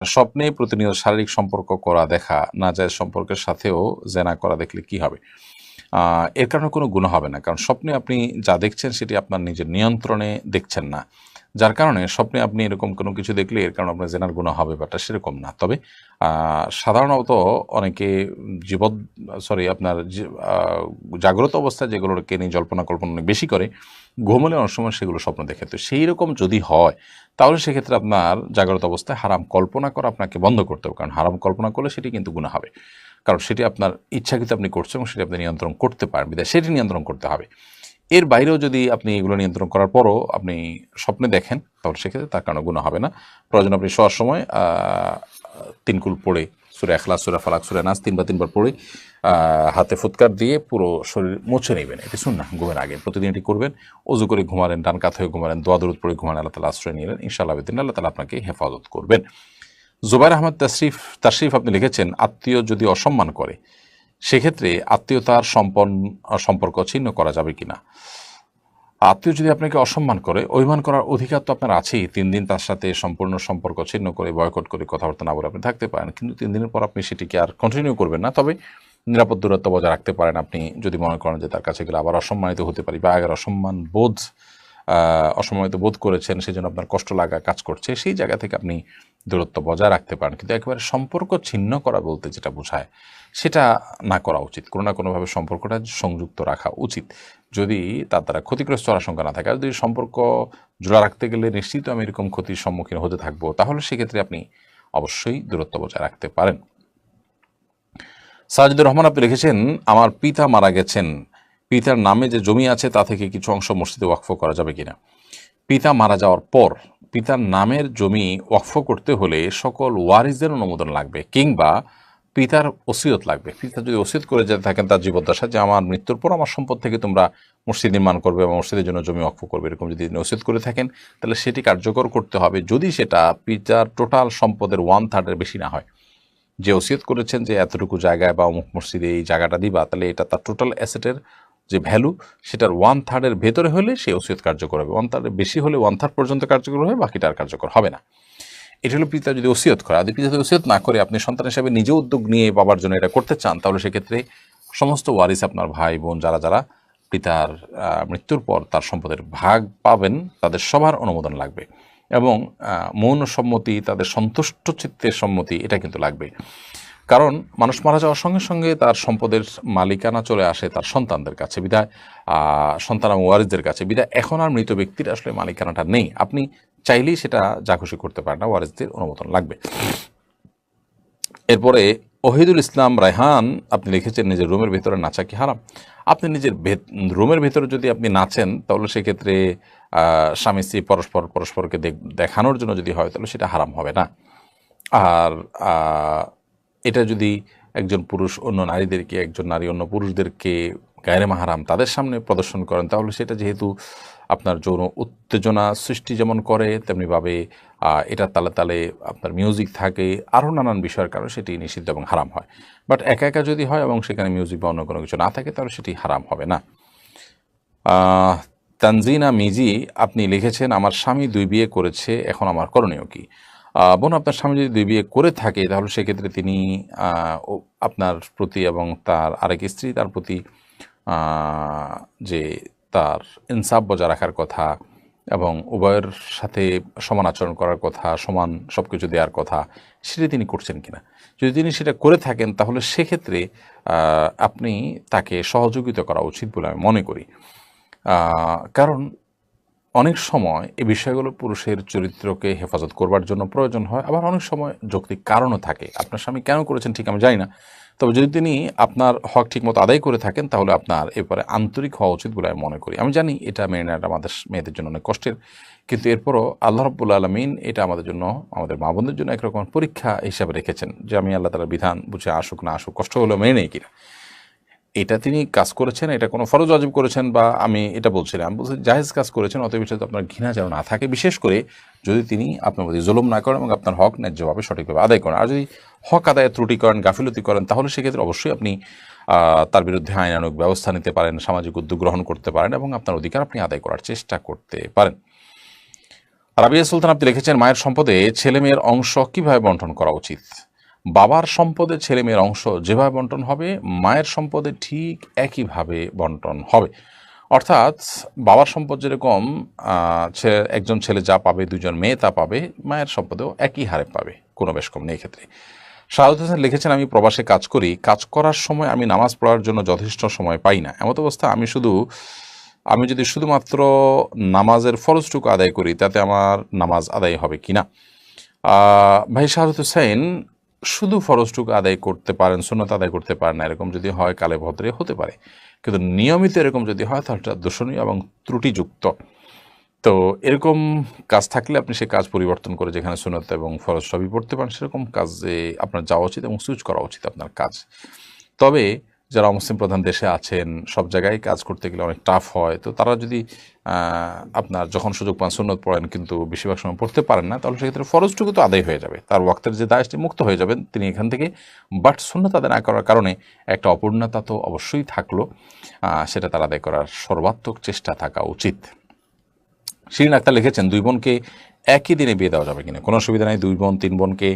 স্বপ্নে প্রতিনিয়ত শারীরিক সম্পর্ক করা দেখা নাজায়েজ সম্পর্কের সাথেও জেনা করা দেখলে কি হবে? এর কারণে কোনো গুনাহ হবে না। কারণ স্বপ্নে আপনি যা দেখছেন সেটি আপনার নিজের নিয়ন্ত্রণে দেখছেন না। যার কারণে স্বপ্নে আপনি এরকম কোনো কিছু দেখলে এর কারণে আপনার জেনার গুনাহ হবে ব্যাপারটা সেরকম না। তবে সাধারণত অনেকে জীবৎ সরি আপনার জাগ্রত অবস্থায় যেগুলোকে নিয়ে জল্পনা কল্পনা অনেক বেশি করে, ঘুমোলে অনেক সময় সেগুলো স্বপ্ন দেখে। তো সেইরকম যদি হয় তাহলে সেক্ষেত্রে আপনার জাগ্রত অবস্থায় হারাম কল্পনা করা আপনাকে বন্ধ করতে হবে। কারণ হারাম কল্পনা করলে সেটি কিন্তু গুনাহ হবে। কারণ সেটি আপনার ইচ্ছাকৃত আপনি করছেন এবং সেটি আপনি নিয়ন্ত্রণ করতে পারেন বিধায় সেটি নিয়ন্ত্রণ করতে হবে। এর বাইরেও যদি আপনি এগুলো নিয়ন্ত্রণ করার পরও আপনি স্বপ্নে দেখেন তাহলে সেক্ষেত্রে তার কারণে গুনাহ হবে না। প্রয়োজন আপনি শোয়ার সময় ৩ কুল পড়ে সূরা ইখলাস, সূরা ফালাক, সূরা নাস ৩ বার পড়ে হাতে ফুৎকার দিয়ে পুরো শরীর মুছে নেবেন। এটি সুন্নাহ ঘুমের আগে। প্রতিদিন এটি করবেন। ওযু করে ঘুমালেন, ডান কাত হয়ে ঘুমালেন, দোয়া দরুদ পড়ে ঘুমালেন, আল্লাহ তাআলা আশ্রয় নিলেন। ইনশাআল্লাহ বিদিনিল্লাহ আল্লাহ তাআলা আপনাকে হেফাজত করবেন। জুবাইর আহমদ তাশরিফ আপনি লিখেছেন, আত্মীয় যদি অসম্মান করে সেক্ষেত্রে আত্মীয়তার সম্পর্ক ছিন্ন করা যাবে কিনা? আত্মীয় যদি আপনাকে অসম্মান করে, অভিমান করার অধিকার তো আপনার আছেই। ৩ দিন তার সাথে সম্পূর্ণ সম্পর্ক ছিন্ন করে, বয়কট করে, কথাবার্তা না বলে আপনি থাকতে পারেন। কিন্তু ৩ দিনের পর আপনি সেটিকে আর কন্টিনিউ করবেন না। তবে নিরাপদ দূরত্ব বজায় রাখতে পারেন আপনি যদি মনে করেন যে তার কাছে গেলে আবার অসম্মানিত হতে পারি বা আগের অসম্মানিত বোধ করেছেন, সেজন্য আপনার কষ্ট লাগা কাজ করছে, সেই জায়গা থেকে আপনি দূরত্ব বজায় রাখতে পারেন। কিন্তু একেবারে সম্পর্ক ছিন্ন করা বলতে যেটা বোঝায় সেটা না করা উচিত। কোনো না কোনোভাবে সম্পর্কটা সংযুক্ত রাখা উচিত, যদি তার দ্বারা ক্ষতিগ্রস্ত হওয়ার আশঙ্কা না থাকে। আর যদি সম্পর্ক জোড়া রাখতে গেলে নিশ্চিত আমি এরকম ক্ষতির সম্মুখীন হতে থাকবো, তাহলে সেক্ষেত্রে আপনি অবশ্যই দূরত্ব বজায় রাখতে পারেন। সাজিদুর রহমান আপনি লিখেছেন, আমার পিতা মারা গেছেন, পিতার নামে যে জমি আছে তা থেকে কিছু অংশ মসজিদে ওয়াকফ করা যাবে কিনা? পিতা মারা যাওয়ার পর পিতার নামের জমি ওয়াকফ করতে হলে সকল ওয়ারিসদের অনুমোদন লাগবে, কিংবা পিতার ওসিয়ত লাগবে। পিতা যদি ওসিয়ত করে যেতে থাকেন তার জীবদ্দশায় যে আমার মৃত্যুর পর আমার সম্পদ থেকে তোমরা মসজিদ নির্মাণ করবে বা মসজিদের জন্য জমি ওয়াকফ করবে, এরকম যদি ওসিয়ত করে থাকেন তাহলে সেটি কার্যকর করতে হবে, যদি সেটা পিতার টোটাল সম্পদের 1/3 বেশি না হয়। যে ওসিয়ত করেছেন যে এতটুকু জায়গায় বা অমুক মসজিদে এই জায়গাটা দিবা, তাহলে এটা তার টোটাল অ্যাসেটের যে ভ্যালু সেটার 1/3 ভেতরে হলে সে ওসিয়ত কার্যকর হবে। 1/3 বেশি হলে 1/3 পর্যন্ত কার্যকর হবে, বাকিটা আর কার্যকর হবে না। এটা হলো পিতা যদি ওসিয়ত করে। আর পিতা যদি ওসিয়ত না করে আপনি সন্তান হিসাবে নিজে উদ্যোগ নিয়ে বাবার জন্য এটা করতে চান, তাহলে সেক্ষেত্রে সমস্ত ওয়ারিস, আপনার ভাই বোন যারা যারা পিতার মৃত্যুর পর তার সম্পদের ভাগ পাবেন, তাদের সবার অনুমোদন লাগবে এবং মৌন সম্মতি, তাদের সন্তুষ্ট চিত্তের সম্মতি, এটা কিন্তু লাগবে। কারণ মানুষ মারা যাওয়ার সঙ্গে সঙ্গে তার সম্পদের মালিকানা চলে আসে তার সন্তানদের কাছে, বিধায় সন্তান এবং ওয়ারিসদের কাছে। বিধায় এখন আর মৃত ব্যক্তির আসলে মালিকানাটা নেই। আপনি চাইলেই সেটা যা খুশি করতে পারেন না, ওয়ারিসদের অনুমোদন লাগবে। এরপরে ওহিদুল ইসলাম রায়হান আপনি লিখেছেন, নিজের রুমের ভেতরে নাচা কি হারাম? আপনি নিজের রুমের ভেতরে যদি আপনি নাচেন তাহলে সেক্ষেত্রে স্বামী স্ত্রী পরস্পরকে দেখানোর জন্য যদি হয় তাহলে সেটা হারাম হবে না। আর এটা যদি একজন পুরুষ অন্য নারীদেরকে, একজন নারী অন্য পুরুষদেরকে গায়রে মাহারাম তাদের সামনে প্রদর্শন করেন, তাহলে সেটা যেহেতু আপনার যৌন উত্তেজনা সৃষ্টি যেমন করে, তেমনিভাবে এটার তালে তালে আপনার মিউজিক থাকে, আরও নানান বিষয়ের কারণে সেটি নিষিদ্ধ এবং হারাম হয়। বাট একা একা যদি হয় এবং সেখানে মিউজিক বা অন্য কোনো কিছু না থাকে তাহলে সেটি হারাম হবে না। তানজিনা মিজি আপনি লিখেছেন, আমার স্বামী 2 বিয়ে করেছে, এখন আমার করণীয় কি? বোন, আপনার স্বামী যদি 2 বিয়ে করে থাকে তাহলে সেক্ষেত্রে তিনি আপনার প্রতি এবং তার আরেক স্ত্রী তার প্রতি যে তার ইনসাফ বজায় রাখার কথা এবং উভয়ের সাথে সমান আচরণ করার কথা, সমান সব কিছু দেওয়ার কথা, সেটা তিনি করছেন কিনা। যদি তিনি সেটা করে থাকেন তাহলে সেক্ষেত্রে আপনি তাকে সহযোগিতা করা উচিত বলে আমি মনে করি। কারণ অনেক সময় এই বিষয়গুলো পুরুষের চরিত্রকে হেফাজত করবার জন্য প্রয়োজন হয়, আবার অনেক সময় যৌক্তিক কারণও থাকে। আপনার স্বামী কেন করেছেন ঠিক আমি জানি না, তবে যদি তিনি আপনার হক ঠিকমতো আদায় করে থাকেন তাহলে আপনার এরপরে আন্তরিক হওয়া উচিত বলে আমি মনে করি। আমি জানি এটা মেনে নেওয়াটা আমাদের মেয়েদের জন্য অনেক কষ্টের, কিন্তু এরপরও আল্লাহ রাব্বুল আলামিন এটা আমাদের জন্য, আমাদের মা বোনদের জন্য একরকম পরীক্ষা হিসাবে রেখেছেন, যে আমি আল্লাহ তাআলার বিধান বুঝে আসুক না আসুক, কষ্ট হলেও মেনে নেই কিনা। এটা তিনি কাজ করেছেন, এটা কোনো ফরজ ওয়াজিব করেছেন বা আমি এটা বলছি না, আমি বলছি জায়েজ কাজ করেছেন, অতএব বিষয়ে আপনার ঘৃণা যেন না থাকে, বিশেষ করে যদি তিনি আপনার প্রতি জুলুম না করেন এবং আপনার হক ন্যায্যভাবে সঠিকভাবে আদায় করেন। আর যদি হক আদায়ে ত্রুটি করেন, গাফিলতি করেন, তাহলে সেক্ষেত্রে অবশ্যই আপনি তার বিরুদ্ধে আইনানুগ ব্যবস্থা নিতে পারেন, সামাজিক উদ্যোগ গ্রহণ করতে পারেন এবং আপনার অধিকার আপনি আদায় করার চেষ্টা করতে পারেন। রাবিয়া সুলতান আপনি লিখেছেন, মায়ের সম্পদে ছেলে মেয়ের অংশ কিভাবে বন্টন করা উচিত? বাবার সম্পদে ছেলে মেয়ের অংশ যেভাবে বন্টন হবে, মায়ের সম্পদে ঠিক একইভাবে বন্টন হবে। অর্থাৎ বাবার সম্পদ যেরকম একজন ছেলে যা পাবে, দুজন মেয়ে তা পাবে, মায়ের সম্পদেও একই হারে পাবে, কোনো বেশ কম নেই এক্ষেত্রে। শাহাদত হোসেন লিখেছেন, আমি প্রবাসে কাজ করি, কাজ করার সময় আমি নামাজ পড়ার জন্য যথেষ্ট সময় পাই না। এমত অবস্থা আমি যদি শুধুমাত্র নামাজের ফরজটুকু আদায় করি, তাতে আমার নামাজ আদায় হবে কিনা? ভাই শাহাদত হোসেন, শুধু ফরজটুকু আদায় করতে পারেন, সুন্নত আদায় করতে পারেন না, এরকম যদি হয় কালে ভদ্রে হতে পারে, কিন্তু নিয়মিত এরকম যদি হয় তাহলে এটা দূষণীয় এবং ত্রুটিযুক্ত। তো এরকম কাজ থাকলে আপনি সেই কাজ পরিবর্তন করে যেখানে সুন্নত এবং ফরজ সবই পড়তে পারেন, সেরকম কাজে আপনার যাওয়া উচিত এবং সুইচ করা উচিত আপনার কাজ। তবে যারা মুসলিম প্রধান দেশে আছেন, সব জায়গায় কাজ করতে গেলে অনেক টাফ হয়, তো তারা যদি আপনার যখন সুযোগ পান সুন্নত পড়েন কিন্তু বেশিরভাগ সময় পড়তে পারেন না, তাহলে সেক্ষেত্রে ফরজটুকু তো আদায় হয়ে যাবে, তার ওয়াক্তের যে দায়টি মুক্ত হয়ে যাবেন তিনি এখান থেকে। বাট সুন্নত আদায় না করার কারণে একটা অপূর্ণতা তো অবশ্যই থাকলো, সেটা তার আদায় করার সর্বাত্মক চেষ্টা থাকা উচিত। শিরিন আক্তার লিখেছেন, দুই বোনকে একই দিনে বিয়ে দেওয়া যাবে কিনা? কোনো অসুবিধা নেই, দুই বোন তিন বোনকে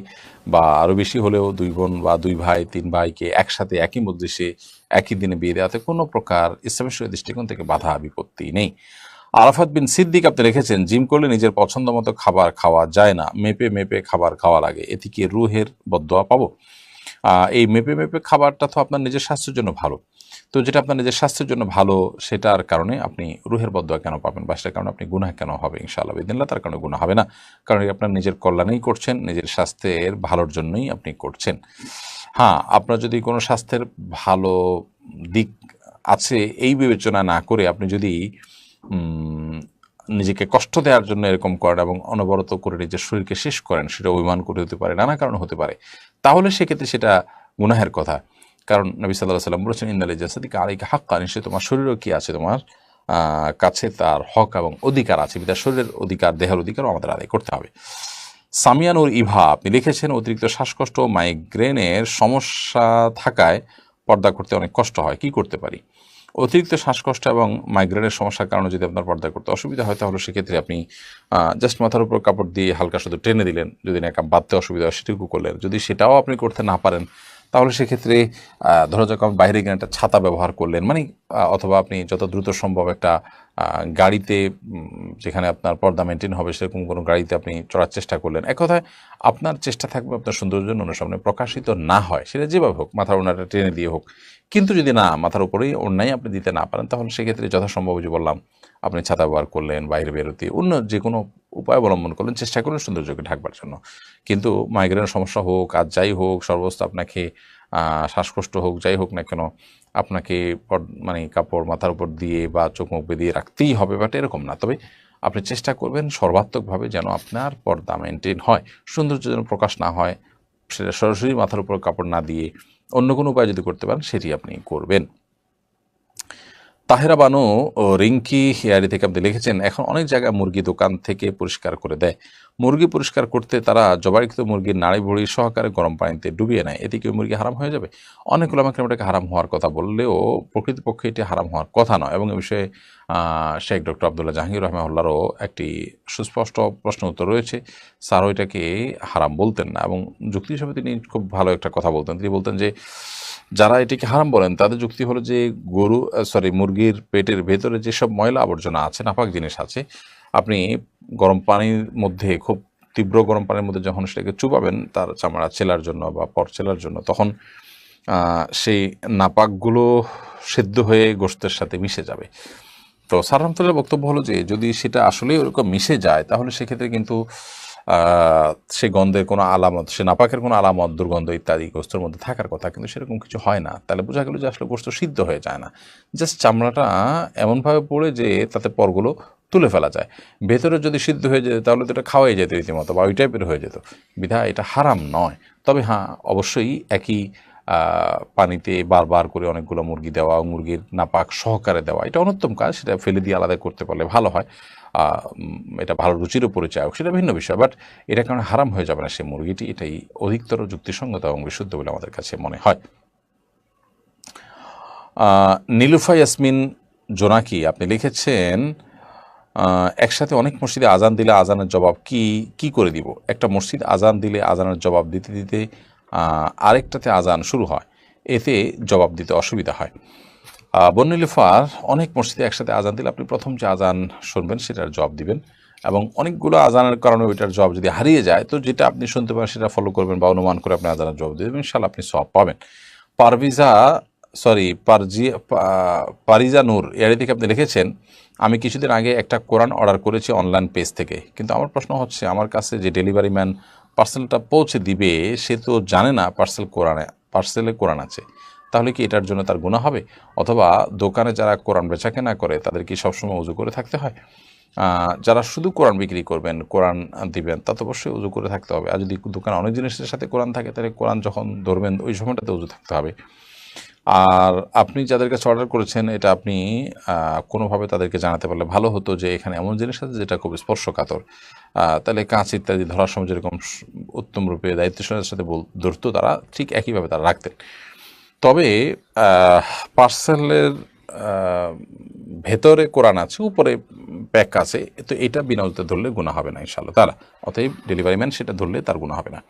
বা আরও বেশি হলেও দুই বোন বা দুই ভাই তিন ভাইকে একসাথে একই মজলিসে একই দিনে বিয়ে দেওয়াতে কোনো প্রকার ইসলামের দৃষ্টিকোণ থেকে বাধা বিপত্তি নেই। আরাফাত বিন সিদ্দিক আপনি লিখেছেন, জিম করলে নিজের পছন্দ মতো খাবার খাওয়া যায় না, মেপে মেপে খাবার খাওয়া লাগে, এতে কি রুহের বদদোয়া পাবো? এই মেপে মেপে খাবারটা তো আপনার নিজের স্বাস্থ্যের জন্য ভালো, তো যেটা আপনার নিজের স্বাস্থ্যের জন্য ভালো সেটার কারণে আপনি রুহের বদদোয়া কেন পাবেন, বা সেটার কারণে আপনি গুনাহ কেন হবে? ইনশাআল্লাহ বিদিনিল্লাহ তার কারণে গুনাহ হবে না, কারণ আপনার নিজের কল্যাণেই করছেন, নিজের স্বাস্থ্যের ভালোর জন্যই আপনি করছেন। হ্যাঁ, আপনার যদি কোনো স্বাস্থ্যের ভালো দিক আছে এই বিবেচনা না করে আপনি যদি নিজেকে কষ্ট দেওয়ার জন্য এরকম করেন এবং অনবরত করে নিজের শরীরকে শেষ করেন, সেটা অভিমান করে হতে পারে, নানা কারণ হতে পারে, তাহলে সেক্ষেত্রে সেটা গুনাহের কথা। কারণ নবী সাল্লাল্লাহু আলাইহি ওয়াসাল্লাম বলেছেন, ইন্নাল জাসাদিকা আলাইকা হাক্কান, নিশ্চয়ই তোমার শরীরও কি আছে, তোমার কাছে তার হক এবং অধিকার আছে, বিধায় শরীরের অধিকার, দেহের অধিকারও আমাদের আদায় করতে হবে। সামিয়ানুর ইভা আপনি লিখেছেন, অতিরিক্ত শ্বাসকষ্ট ও মাইগ্রেনের সমস্যা থাকায় পর্দা করতে অনেক কষ্ট হয়, কি করতে পারি? অতিরিক্ত শ্বাসকষ্ট এবং মাইগ্রেনের সমস্যার কারণে যদি আপনার পর্দা করতে অসুবিধা হয়, তাহলে সেক্ষেত্রে আপনি জাস্ট মাথার উপর কাপড় দিয়ে হালকা শুধু টেনে দিলেন, যদি না বাঁধতে অসুবিধা হয় সেটুকু করলেন। যদি সেটাও আপনি করতে না পারেন, তাহলে সেক্ষেত্রে ধরো যখন বাইরে গেলে একটা ছাতা ব্যবহার করলেন, মানে অথবা আপনি যত দ্রুত সম্ভব একটা গাড়িতে, যেখানে আপনার পর্দা মেনটেন হবে সেরকম কোনো গাড়িতে আপনি চড়ার চেষ্টা করলেন। এক কথায় আপনার চেষ্টা থাকবে আপনার সৌন্দর্য অন্যের সামনে প্রকাশিত না হয়, সেটা যেভাবে হোক, মাথার ওড়নাটা টেনে দিয়ে হোক। কিন্তু যদি না, মাথার উপরেই ওড়নাই আপনি দিতে না পারেন, তাহলে সেক্ষেত্রে যথাসম্ভব যে বললাম, আপনি ছাতা ব্যবহার করলেন, বাইরে বেরোতে অন্য যে কোনো উপায় অবলম্বন করলেন, চেষ্টা করলেন সৌন্দর্যকে ঢাকবার জন্য। কিন্তু মাইগ্রেনের সমস্যা হোক আর যাই হোক, সর্বস্ত আপনাকে শ্বাসকষ্ট হোক, যাই হোক না কেন, আপনাকে মানে কাপড় মাথার উপর দিয়ে বা চোখ মুখ বেঁধিয়ে রাখতেই হবে, বাট এরকম না। তবে আপনি চেষ্টা করবেন সর্বাত্মকভাবে যেন আপনার পর্দা মেনটেন হয়, সৌন্দর্য যেন প্রকাশ না হয়, সেটা সরাসরি মাথার উপর কাপড় না দিয়ে অন্য কোনো উপায় যদি করতে পারেন সেটি আপনি করবেন। তাহেরা বানু ও রিঙ্কি হেয়ারি থেকে আপনি লিখেছেন, এখন অনেক জায়গায় মুরগি দোকান থেকে পরিষ্কার করে দেয়, মুরগি পরিষ্কার করতে তারা জবাইকৃত মুরগির নাড়ি ভুড়ি সহকারে গরম পানিতে ডুবিয়ে নেয়, এতে কি মুরগি হারাম হয়ে যাবে? অনেক ওলামা কেরাম এটাকে হারাম হওয়ার কথা বললেও প্রকৃতপক্ষে এটি হারাম হওয়ার কথা নয়, এবং এ বিষয়ে শেখ ডক্টর আবদুল্লাহ জাহাঙ্গীর রহমাহুল্লাহরও একটি সুস্পষ্ট প্রশ্ন উত্তর রয়েছে। স্যার ওইটাকে হারাম বলতেন না, এবং যুক্তি হিসেবে তিনি খুব ভালো একটা কথা বলতেন। তিনি বলতেন যে যারা এটিকে হারাম বলেন তাদের যুক্তি হলো যে মুরগির পেটের ভেতরে যেসব ময়লা আবর্জনা আছে, নাপাক জিনিস আছে, আপনি গরম পানির মধ্যে, খুব তীব্র গরম পানির মধ্যে যখন সেটাকে চুপাবেন তার চামড়া ছেলার জন্য বা পর ছেলার জন্য, তখন সেই নাপাকগুলো সেদ্ধ হয়ে গোশতের সাথে মিশে যাবে। তো স্যার রহমতুল্লাহ বক্তব্য হলো যে যদি সেটা আসলেই ওরকম মিশে যায়, তাহলে সেক্ষেত্রে কিন্তু সে গন্ধের কোনো আলামত, সে নাপাকের কোনো আলামত, দুর্গন্ধ ইত্যাদি গোস্তের মধ্যে থাকার কথা, কিন্তু সেরকম কিছু হয় না। তাহলে বোঝা গেল যে আসলে গোস্ত সিদ্ধ হয়ে যায় না, জাস্ট চামড়াটা এমনভাবে পড়ে যে তাতে পরগুলো তুলে ফেলা যায়। ভেতরে যদি সিদ্ধ হয়ে যেত তাহলে তো এটা খাওয়াই যেত রীতিমতো, বা ওই টাইপের হয়ে যেত, বিধায় এটা হারাম নয়। তবে হ্যাঁ, অবশ্যই একই পানিতে বারবার করে অনেকগুলো মুরগি দেওয়া, মুরগির নাপাক সহকারে দেওয়া, এটা অনুত্তম কাজ, সেটা ফেলে দিয়ে আলাদা করতে পারলে ভালো হয়। এটা ভালো রুচিরও পরিচয় হোক, সেটা ভিন্ন বিষয়, বাট এটা কারণে হারাম হয়ে যাবে না সে মুরগিটি, এটাই অধিকতর যুক্তিসঙ্গত এবং বিশুদ্ধ বলে আমাদের কাছে মনে হয়। নীলুফা ইয়াসমিন জোনাকি আপনি লিখেছেন, একসাথে অনেক মসজিদে আজান দিলে আজানের জবাব কি করে দিব? একটা মসজিদ আজান দিলে আজানের জবাব দিতে দিতে আরেকটাতে আজান শুরু হয়, এতে জবাব দিতে অসুবিধা হয়। বন্যলিফার অনেক মসজিদে একসাথে আজান দিলে আপনি প্রথম যে আজান শুনবেন সেটার জবাব দিবেন, এবং অনেকগুলো আজানের কারণে ওইটার জবাব যদি হারিয়ে যায় তো যেটা আপনি শুনতে পারেন সেটা ফলো করবেন বা অনুমান করে আপনি আজানের জবাব দেবেন, ইনশাল্লাহ আপনি সওয়াব পাবেন। পারভিজা সরি পারজি পারিজা নূর এআই থেকে আপনি লিখেছেন, আমি কিছুদিন আগে একটা কোরআন অর্ডার করেছি অনলাইন পেজ থেকে, কিন্তু আমার প্রশ্ন হচ্ছে আমার কাছে যে ডেলিভারি ম্যান পার্সেলটা পৌঁছে দিবে সে তো জানে না পার্সেলে কোরআন আছে, তাহলে কি এটার জন্য তার গুনাহ হবে? অথবা দোকানে যারা কোরআন বেচাকেনা করে তাদের কি সবসময় উজু করে থাকতে হয়? যারা শুধু কোরআন বিক্রি করবেন, কোরআন দিবেন, তা তো অবশ্যই উজু করে থাকতে হবে। আর যদি দোকানে অনেক জিনিসের সাথে কোরআন থাকে তাহলে কোরআন যখন ধরবেন ওই সময়টাতে উজু থাকতে হবে। আর আপনি যাদের কাছে অর্ডার করেছেন এটা আপনি কোনোভাবে তাদেরকে জানাতে পারলে ভালো হতো যে এখানে এমন জিনিস আছে যেটা খুব স্পর্শকাতর। তাহলে কাঁচ ইত্যাদি ধরার সময় যেরকম উত্তম রূপে দায়িত্বশীলতার সাথে ধরতো তারা, ঠিক একইভাবে তারা রাখতেন। তবে পার্সেলের ভেতরে কোরআন আছে, উপরে প্যাক আছে, তো এটা বিনা উজুতে ধরলে গুনাহ হবে না ইনশাআল্লাহ তাআলা। অতএব ডেলিভারি ম্যান সেটা ধরলে তার গুনাহ হবে না।